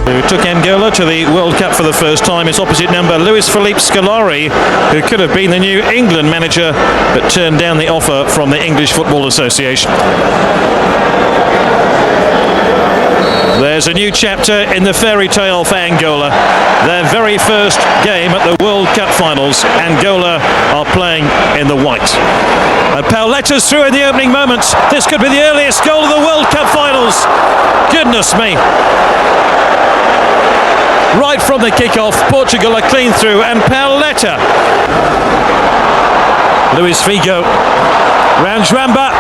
Who took Angola to the World Cup for the first time. His opposite number, Luiz Felipe Scolari, who could have been the new England manager, but turned down the offer from the English Football Association. There's a new chapter in the fairy tale for Angola. Their very first game at the World Cup finals. Angola are playing in the white. And Pauleta's through in the opening moments. This could be the earliest goal of the World Cup finals. Goodness me. Right from the kick-off, Portugal are clean through, and Pauleta. Luis Figo. Round Jwamba.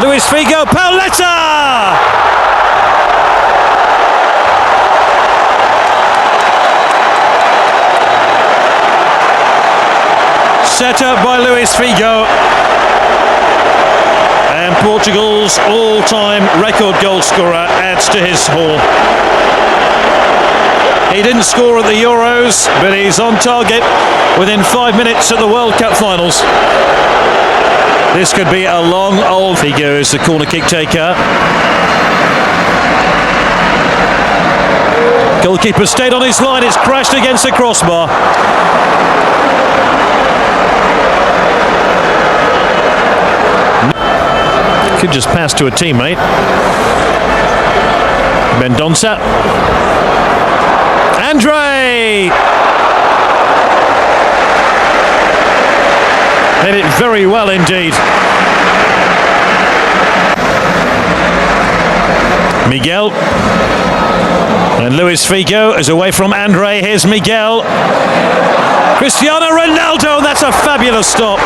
Luis Figo. Pauleta! Set up by Luis Figo, and Portugal's all-time record goal scorer adds to his haul. He didn't score at the Euros, but he's on target within 5 minutes at the World Cup finals. This could be a long old. Figo is the corner kick taker. Goalkeeper stayed on his line, it's crashed against the crossbar. Could just pass to a teammate. Mendonça. Andre! Hit it very well indeed. Miguel. And Luis Figo is away from Andre. Here's Miguel. Cristiano Ronaldo, that's a fabulous stop.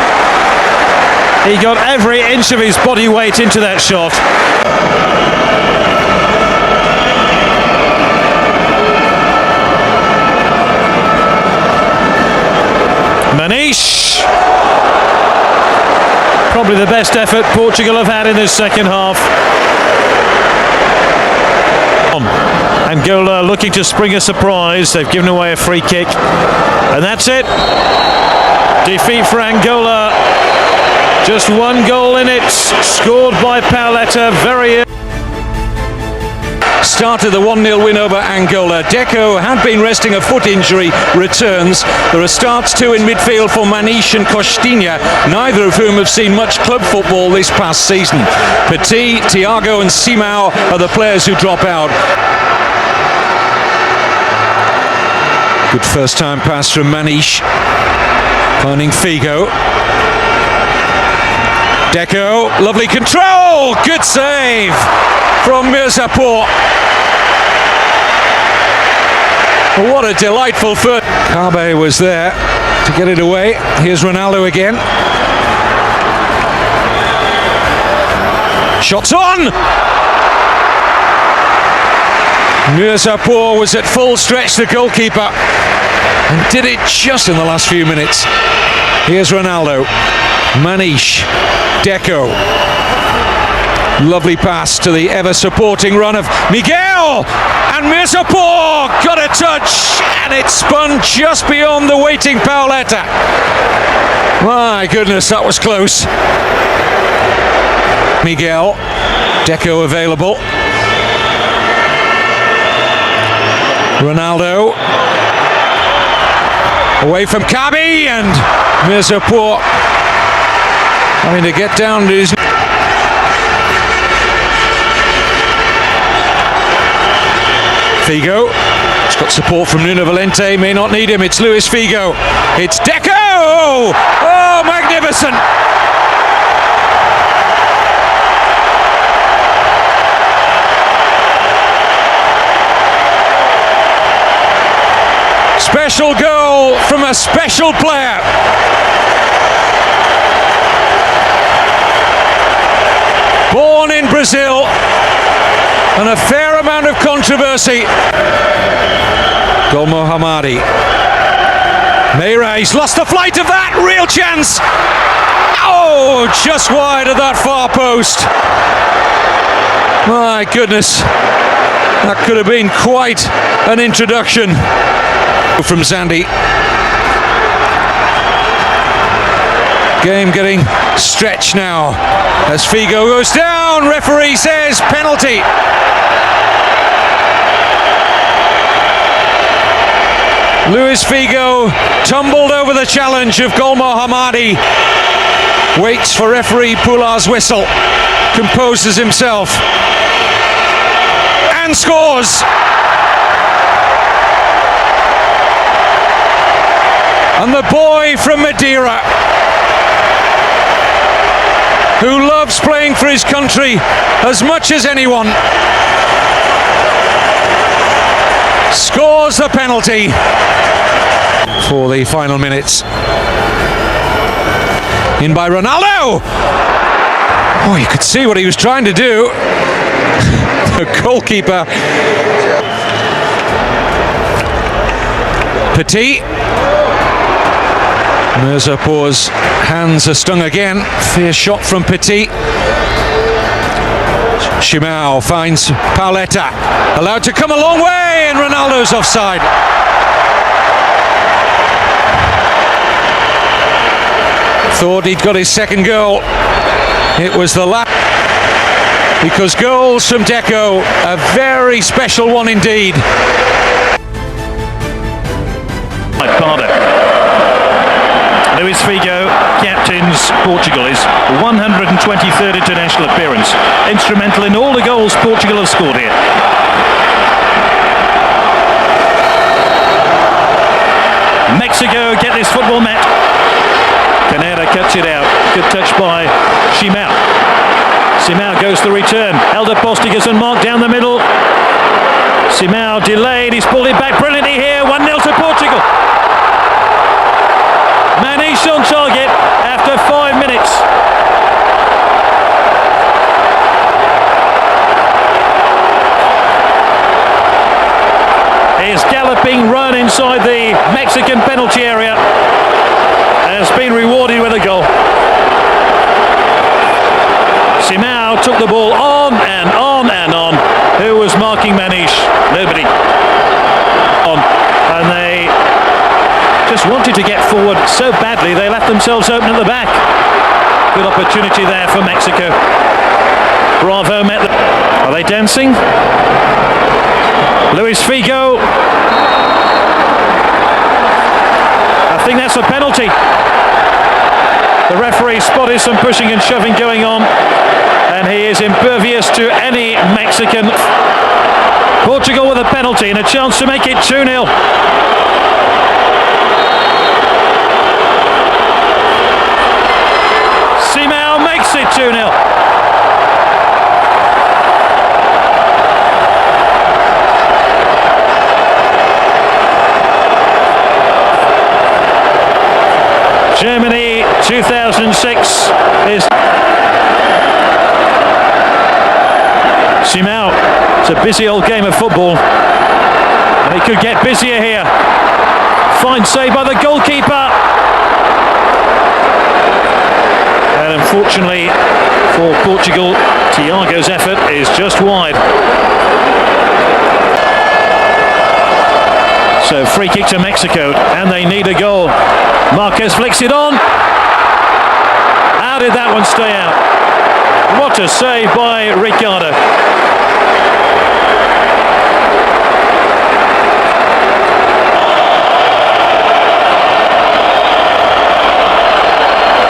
He got every inch of his body weight into that shot. Manish. Probably the best effort Portugal have had in this second half. Angola looking to spring a surprise. They've given away a free kick. And that's it. Defeat for Angola. Just one goal in it, scored by Pauleta very early. Started the 1-0 win over Angola. Deco had been resting a foot injury, returns. There are starts too in midfield for Manish and Costinha, neither of whom have seen much club football this past season. Petit, Thiago and Simao are the players who drop out. Good first time pass from Manish, finding Figo. Deco, lovely control, good save from Mirzapur. What a delightful foot. Kabe was there to get it away. Here's Ronaldo again. Shots on! Mirzapur was at full stretch, the goalkeeper, and did it just in the last few minutes. Here's Ronaldo. Manish. Deco. Lovely pass to the ever-supporting run of Miguel, and Mirzapur got a touch, and it spun just beyond the waiting Pauleta. My goodness, that was close. Miguel. Deco available. Ronaldo. Away from Kabe, and Mirzapur having to get down to his... Figo. He's got support from Nuno Valente, may not need him. It's Luis Figo. It's Deco! Oh, magnificent! Special goal from a special player. Born in Brazil, and a fair amount of controversy. Gol Mohammadi. Meire's lost the flight of that, real chance. Oh, just wide of that far post. My goodness, that could have been quite an introduction. From Zandy. Game getting stretched now as Figo goes down. Referee says penalty. Luis Figo tumbled over the challenge of Gol Mohammadi. Waits for referee Pular's whistle. Composes himself. And scores! And the boy from Madeira, who loves playing for his country as much as anyone, scores the penalty for the final minutes. In by Ronaldo! Oh, you could see what he was trying to do. The goalkeeper. Petit. Mirzapour's hands are stung again. Fierce shot from Petit. Simao finds Pauleta. Allowed to come a long way, and Ronaldo's offside. Thought he'd got his second goal. It was the last. Because goals from Deco, a very special one indeed. Luis Figo captains Portugal, his 123rd international appearance. Instrumental in all the goals Portugal have scored here. Mexico get this football match. Caneda cuts it out. Good touch by Simao. Simao goes to the return. Elder Postigas and Mark down the middle. Simao delayed. He's pulled it back brilliantly here. 1-0 to Portugal. Manish on target after 5 minutes. His galloping run inside the Mexican penalty area has been rewarded with a goal. Simao took the ball on and on and on. Who was marking Manish? Nobody. And they just wanted to get forward so badly they left themselves open at the back. Good opportunity there for Mexico. Bravo met them. Are they dancing? Luis Figo. I think that's a penalty. The referee spotted some pushing and shoving going on, and he is impervious to any Mexican. Portugal with a penalty and a chance to make it 2-0. Simao makes it 2-0. Germany 2006 is Simao. It's a busy old game of football, and he could get busier here. Fine save by the goalkeeper. And unfortunately for Portugal, Thiago's effort is just wide. So free kick to Mexico, and they need a goal. Marquez flicks it on. How did that one stay out? What a save by Ricardo.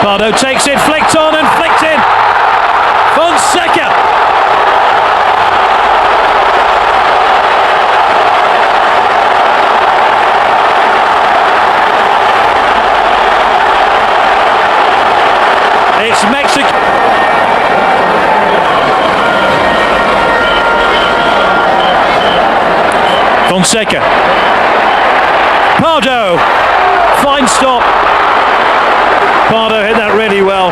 Pardo takes it, flicked on and flicked in. Fonseca. It's Mexico. Fonseca. Pardo. Fine stop. Pardo hit that really well.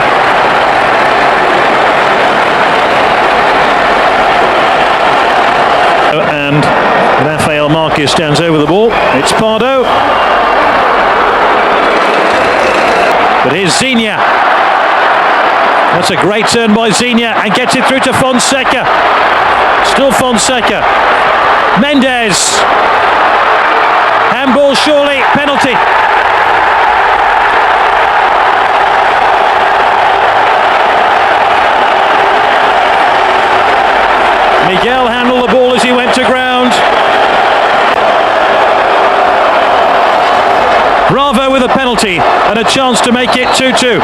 And Rafael Marquez stands over the ball. It's Pardo. But here's Zinha. That's a great turn by Zinha and gets it through to Fonseca. Still Fonseca. Mendes. Handball surely. Penalty. Miguel handled the ball as he went to ground. Bravo with a penalty and a chance to make it 2-2.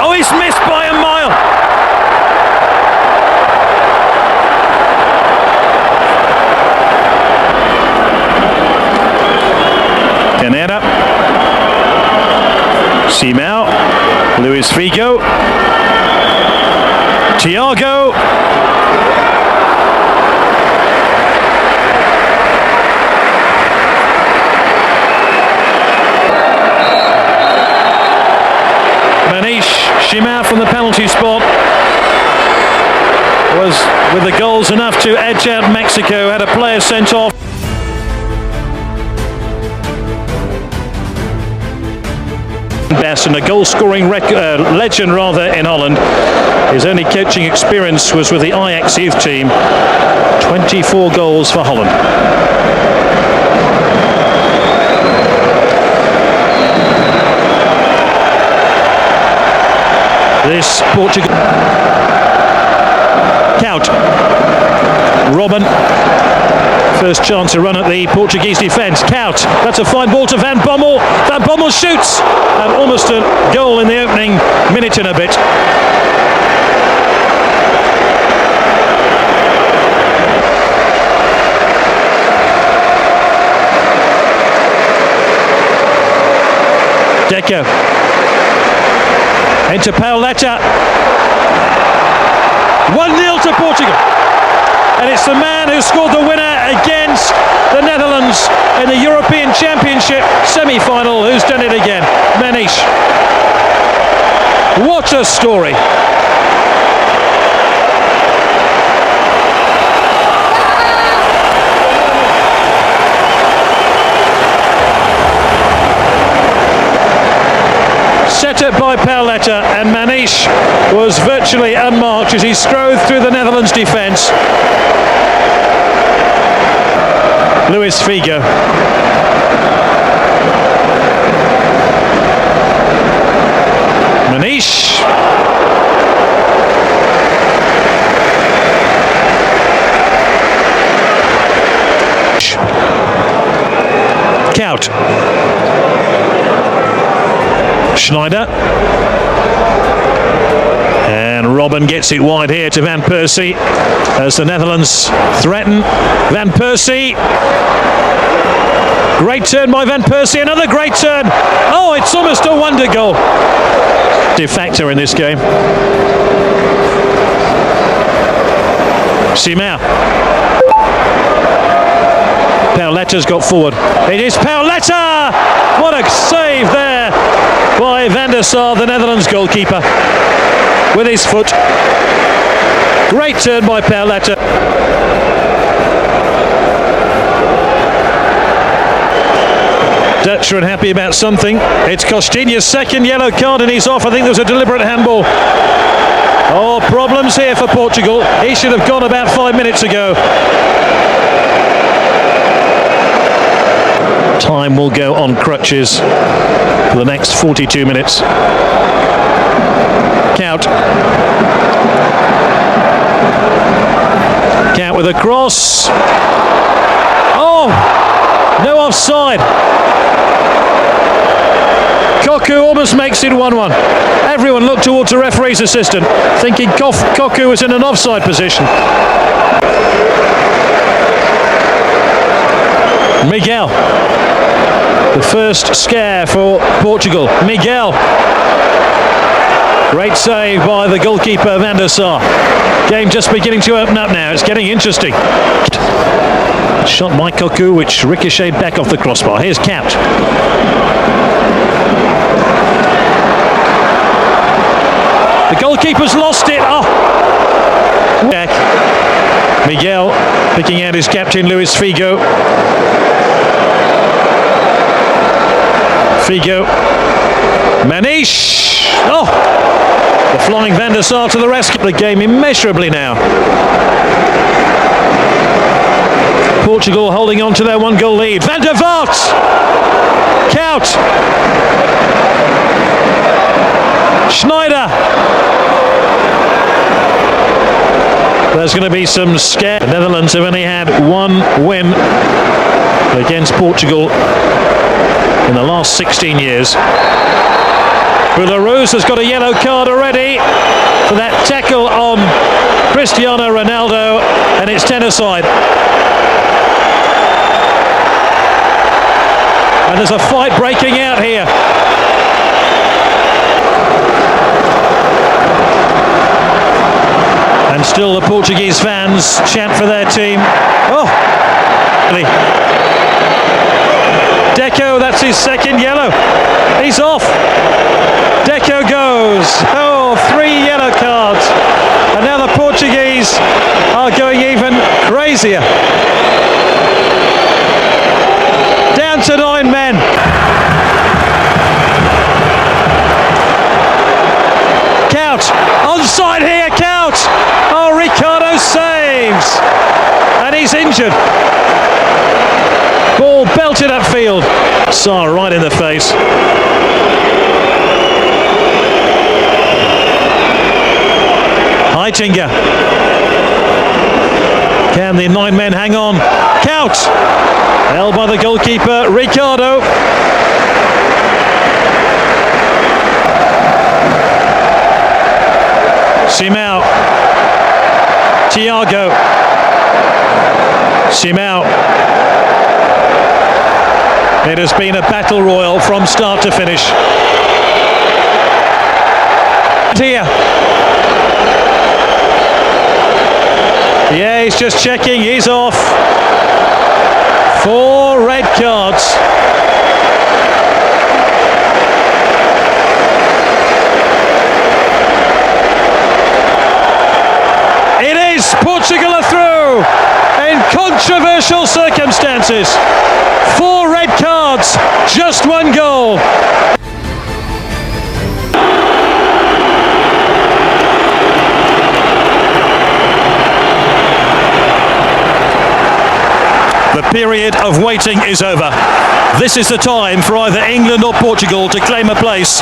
Oh, he's missed by a mile. Canera. Simao. Luis Figo. Thiago. Simao from the penalty spot was, with the goals, enough to edge out Mexico. Had a player sent off. Best and a goal-scoring legend rather in Holland. His only coaching experience was with the Ajax youth team. 24 goals for Holland. This Portugal. Count. Robin. First chance to run at the Portuguese defence. Count. That's a fine ball to Van Bommel. Van Bommel shoots. And almost a goal in the opening minute and a bit. Deco. Into Pauleta. 1-0 to Portugal. And it's the man who scored the winner against the Netherlands in the European Championship semi-final who's done it again. Manish. What a story. Set up by Pauleta, and Manish was virtually unmarked as he strode through the Netherlands defence. Luis Figo. Manish. Count. Schneider. And Robin gets it wide here to Van Persie as the Netherlands threaten. Van Persie. Great turn by Van Persie, another great turn. Oh, it's almost a wonder goal. De facto in this game. Simao. Pauleta's got forward. It is Pauleta! What a save there by Van der Sar, the Netherlands goalkeeper, with his foot. Great turn by Pauleta. Dutch are unhappy about something. It's Costinha's second yellow card and he's off. I think there was a deliberate handball. Oh, problems here for Portugal. He should have gone about 5 minutes ago. Time will go on crutches for the next 42 minutes. Count. Count with a cross. Oh, no offside. Koku almost makes it 1-1. Everyone looked towards the referee's assistant, thinking Koku was in an offside position. Miguel. The first scare for Portugal. Miguel. Great save by the goalkeeper Van der Sar. Game just beginning to open up now. It's getting interesting. Shot by Koku, which ricocheted back off the crossbar. Here's Count. The goalkeeper's lost it. Oh. Back. Miguel picking out his captain, Luis Figo. Figo. Manish. Oh. The flying Van der Sar to the rescue. The game immeasurably now. Portugal holding on to their 1-goal lead. Van der Vaart. Count. Schneider. There's going to be some scare. The Netherlands have only had one win against Portugal in the last 16 years. Belarus has got a yellow card already for that tackle on Cristiano Ronaldo, and it's 10 aside. And there's a fight breaking out here. And still the Portuguese fans chant for their team. Oh! Deco, that's his second yellow. He's off. Deco goes. Oh, 3 yellow cards. And now the Portuguese are going even crazier. Down to 9 men. Count. Onside here, Count. Oh, Ricardo saves. And he's injured. Ball belted upfield. Saw right in the face. Heitinga. Can the 9 men hang on? Count. Held by the goalkeeper, Ricardo. Simao. Thiago. Simao. It has been a battle royal from start to finish. Here. Yeah, he's just checking, he's off. 4 red cards. It is, Portugal are through in controversial circumstances. 4 red cards, just 1 goal. The period of waiting is over. This is the time for either England or Portugal to claim a place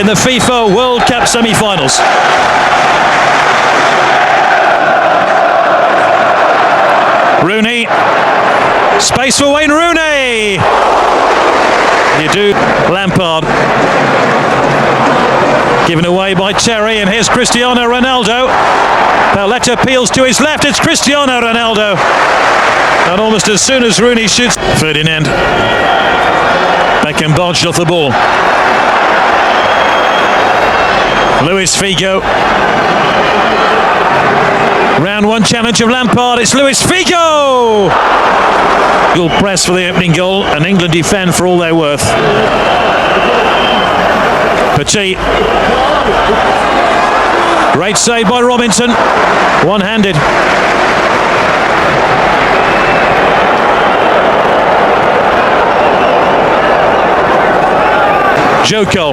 in the FIFA World Cup semi-finals. Rooney. Space for Wayne Rooney. You do. Lampard. Given away by Terry, and here's Cristiano Ronaldo. Pauleta peels to his left, it's Cristiano Ronaldo. And almost as soon as Rooney shoots, Ferdinand. Beckham bodged off the ball. Luis Figo. Round 1 challenge of Lampard, it's Luis Figo! Good press for the opening goal, and England defend for all they're worth. Petit. Great save by Robinson. One-handed. Deco.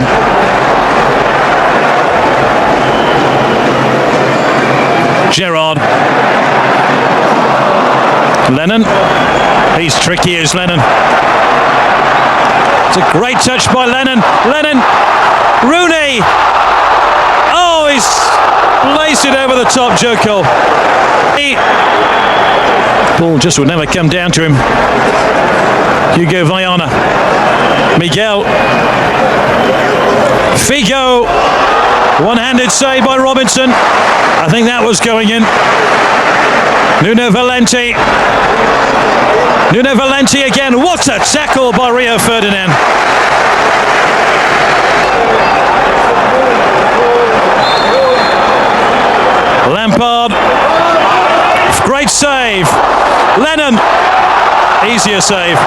Gerrard. Lennon. He's tricky as Lennon. It's a great touch by Lennon. Lennon. Rooney. Oh, he's placed it over the top, Deco. Ball just would never come down to him. Hugo Viana. Miguel. Figo. One-handed save by Robinson. I think that was going in. Nuno Valente. Nuno Valente again. What a tackle by Rio Ferdinand. Lampard. Great save. Lennon. Easier save.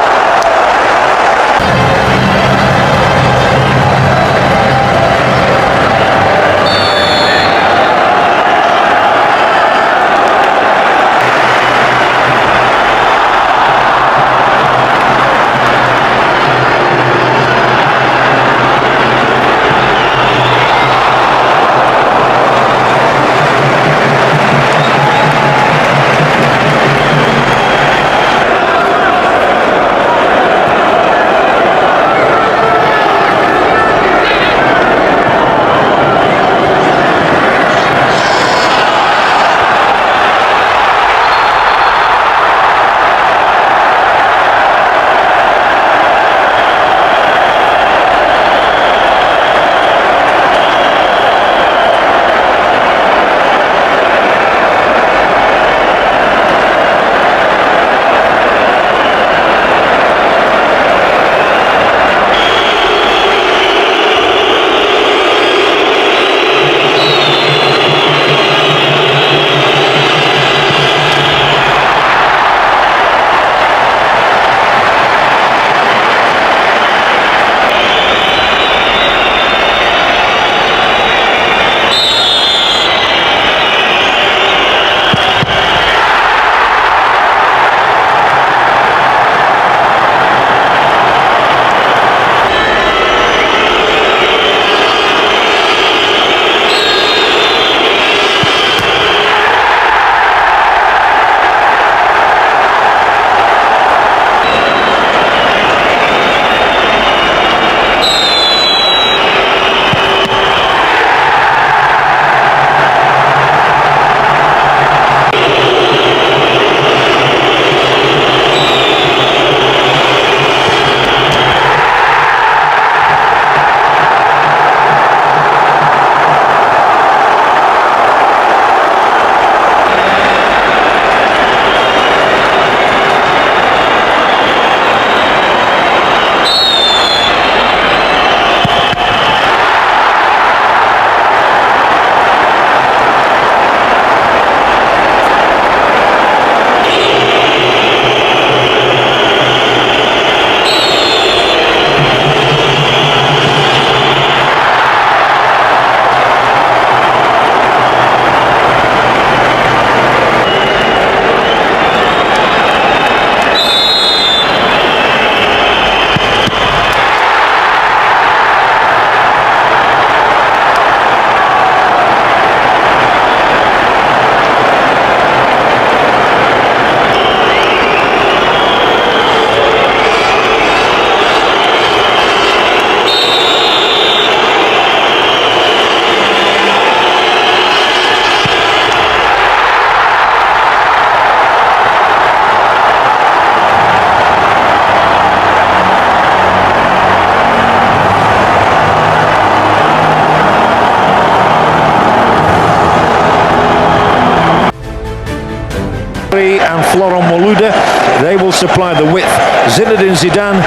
and Florent Moluda, they will supply the width. Zinedine Zidane,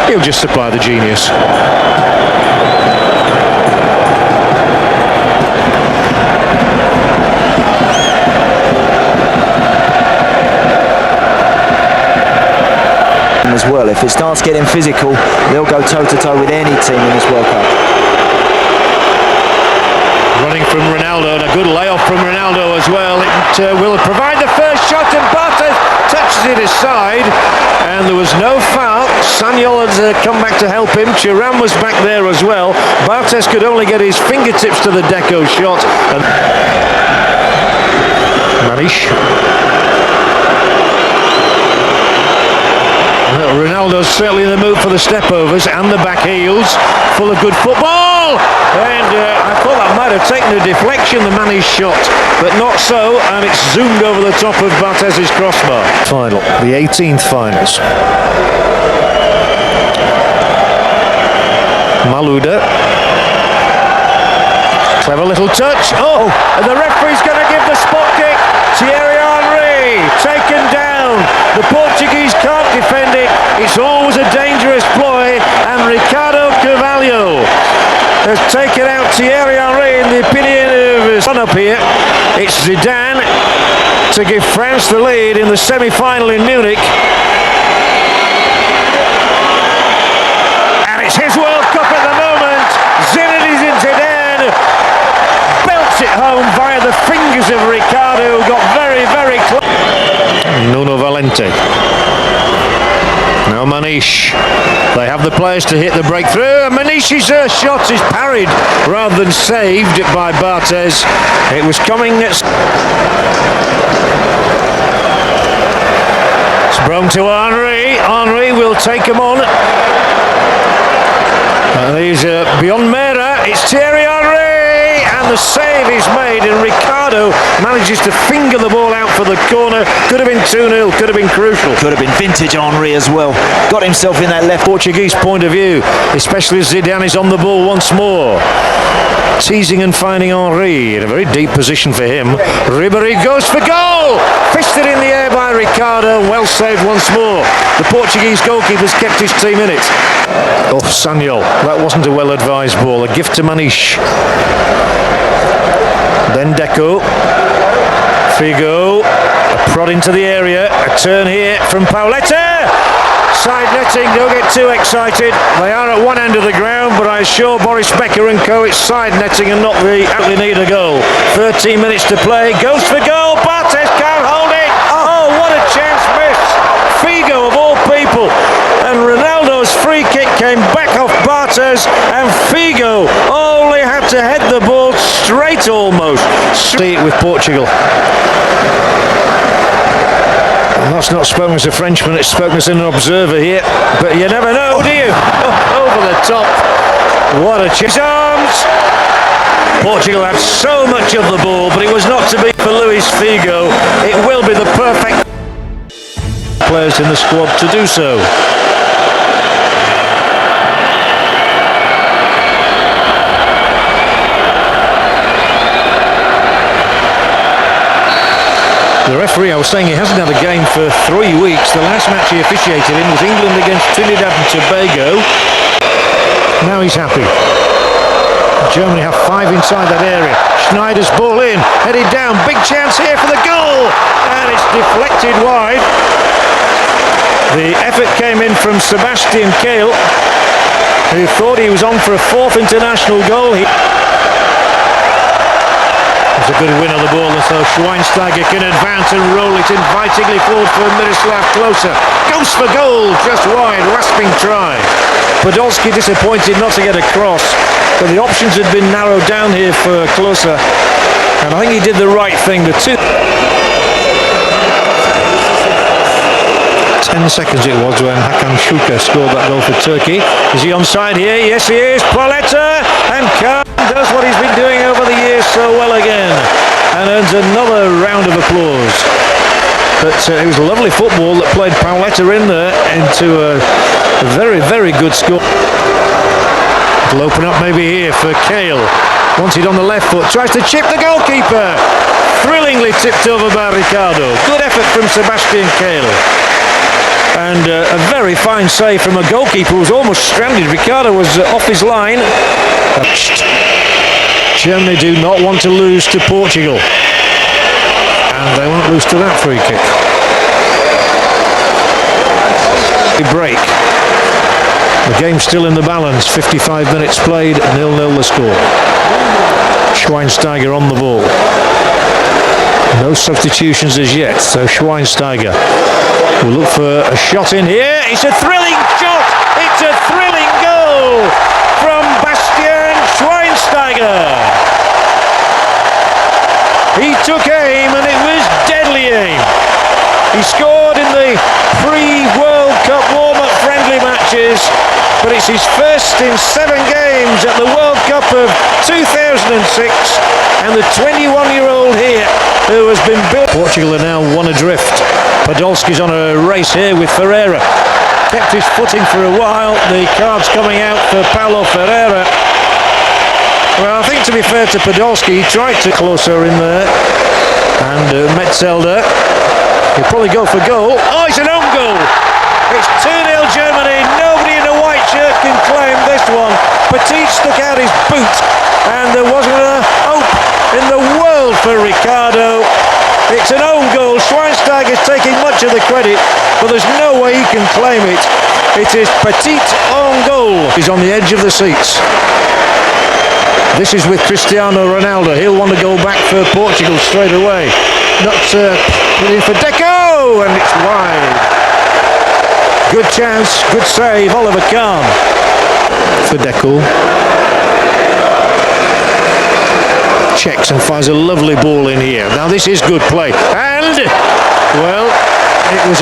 he'll just supply the genius. As well, if it starts getting physical, they'll go toe-to-toe with any team in this World Cup. Running from Ronaldo, and a good layoff from Ronaldo as well. It will provide the first shot, and Bartes touches it aside, and there was no foul. Sanyol had come back to help him. Thuram was back there as well. Bartes could only get his fingertips to the Deco shot. And Ronaldo's certainly in the mood for the step-overs and the back heels. Full of good football! And I thought that might have taken a deflection, the Manish shot, but not so, and it's zoomed over the top of Bartez's crossbar. Final, the 18th finals. Maluda. Clever little touch. Oh, and the referee's going to give the spot kick. Thierry Henry taken down. The Portuguese can't defend it. It's always a dangerous ploy, and Ricardo Carvalho has taken out Thierry Henry in the opinion of his son up here. It's Zidane to give France the lead in the semi-final in Munich. And it's his World Cup at the moment. Zinedine Zidane belts it home via the fingers of Ricardo, who got very, very close. Nuno Valente. Now Manish. They have the players to hit the breakthrough, and Manish's shot is parried rather than saved by Bartes. It was coming at... Sprung to Henry. Henry will take him on. And he's beyond Mera. It's Thierry Henry, and the save is made, and Ricardo manages to finger the ball out for the corner. Could have been 2-0, could have been crucial. Could have been vintage Henry as well. Got himself in that left. Portuguese point of view, especially as Zidane is on the ball once more. Teasing and finding Henry in a very deep position for him. Ribéry goes for goal! Fisted in the air by Ricardo, well saved once more. The Portuguese goalkeeper's kept his team in it. Oh, Sanyol, that wasn't a well-advised ball. A gift to Manish. Then Deco. Figo. A prod into the area. A turn here from Pauleta. Side netting, don't get too excited. They are at one end of the ground, but I assure Boris Becker and co it's side netting and not the actually need a goal. 13 minutes to play, goes for goal, Bartes can't hold it. Oh, what a chance missed. Figo of all people. And Ronaldo's free kick came back off Bartes, and Figo only had to head the ball straight almost. See it with Portugal. And that's not spoken as a Frenchman, it's spoken as an observer here. But you never know, do you? Oh, over the top. What a chance. Arms! Portugal had so much of the ball, but it was not to be for Luis Figo. It will be the perfect players in the squad to do so. The referee, I was saying, he hasn't had a game for 3 weeks. The last match he officiated in was England against Trinidad and Tobago. Now he's happy. Germany have 5 inside that area. Schneider's ball in, headed down, big chance here for the goal, and it's deflected wide. The effort came in from Sebastian Kehl, who thought he was on for a 4th international goal. It's a good win on the ball, and so Schweinsteiger can advance and roll it invitingly forward for Miroslav Klose. Goes for goal, just wide, rasping try. Podolski disappointed not to get across, but the options had been narrowed down here for Klose, and I think he did the right thing. The 10 seconds it was when Hakan Şükür scored that goal for Turkey. Is he onside here? Yes, he is. Pauleta, and Khan does what he's been doing over the years so well again, and earns another round of applause. But it was lovely football that played Pauleta in there into a very, very good score. It'll open up maybe here for Kehl. Wants it on the left foot, tries to chip the goalkeeper. thrillingly tipped over by Ricardo. Good effort from Sebastian Kehl. And a very fine save from a goalkeeper who was almost stranded. Ricardo was off his line. Germany do not want to lose to Portugal. And they won't lose to that free kick. Break. The game's still in the balance. 55 minutes played, 0-0 the score. Schweinsteiger on the ball. No substitutions as yet, so Schweinsteiger will look for a shot in here. It's a thrilling shot! It's a thrilling goal from Bastian Schweinsteiger. He took aim and it was deadly aim. He scored in the pre-World Cup warm-up friendly matches, but it's his first in 7 games at the World Cup of 2006, and the 21-year-old here who has been built. Portugal are now one adrift. Podolski's on a race here with Ferreira. Kept his footing for a while. The cards coming out for Paulo Ferreira. Well, I think to be fair to Podolski, he tried to closer in there. And Metzelder, he'll probably go for goal. Oh, it's an own goal! It's 2-0 Germany. Nobody in a white shirt can claim this one. Petit stuck out his boot, and there wasn't a hope in the world for Ricardo. It's an own goal. Schweinsteiger's taking much of the credit, but there's no way he can claim it. It is Petit own goal. He's on the edge of the seats. This is with Cristiano Ronaldo. He'll want to go back for Portugal straight away. Not put in for Deco, and it's wide. Good chance, good save, Oliver Kahn for Deco. Checks and fires a lovely ball in here. Now this is good play. And, well, it was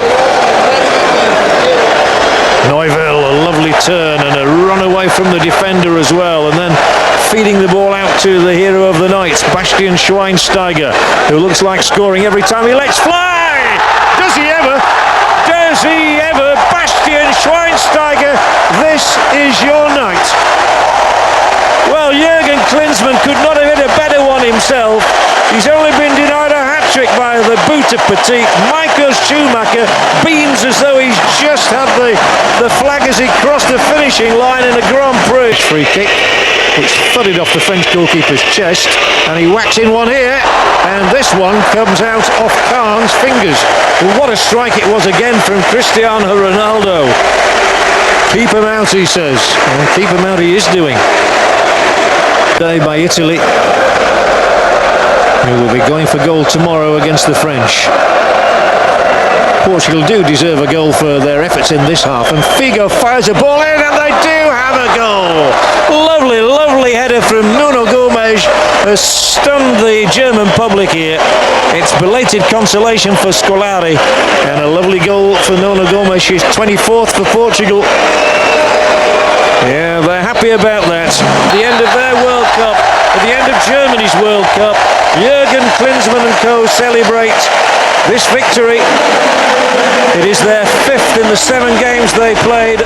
Neuville, a lovely turn and a run away from the defender as well. And then feeding the ball out to the hero of the night, Bastian Schweinsteiger, who looks like scoring every time he lets fly. Does he ever? Does he ever? Bastian Schweinsteiger, this is your night. Well, Jurgen Klinsmann could not have hit a better one himself. He's only been denied a hat-trick by the boot of Petit. Michael Schumacher beams as though he's just had the flag as he crossed the finishing line in a Grand Prix. Free kick, which thudded off the French goalkeeper's chest, and he whacks in one here, and this one comes out off Kahn's fingers. Well, what a strike it was again from Cristiano Ronaldo. Keep him out, he says, and keep him out he is doing. By Italy, who will be going for goal tomorrow against the French. Portugal do deserve a goal for their efforts in this half, and Figo fires a ball in, and they do have a goal. Lovely, lovely header from Nuno Gomes has stunned the German public here. It's belated consolation for Scolari, and a lovely goal for Nuno Gomes. She's 24th for Portugal. Yeah, they're happy about that. At the end of their World Cup, at the end of Germany's World Cup, Jurgen Klinsmann and co celebrate this victory. It is their 5th in the 7 games they played.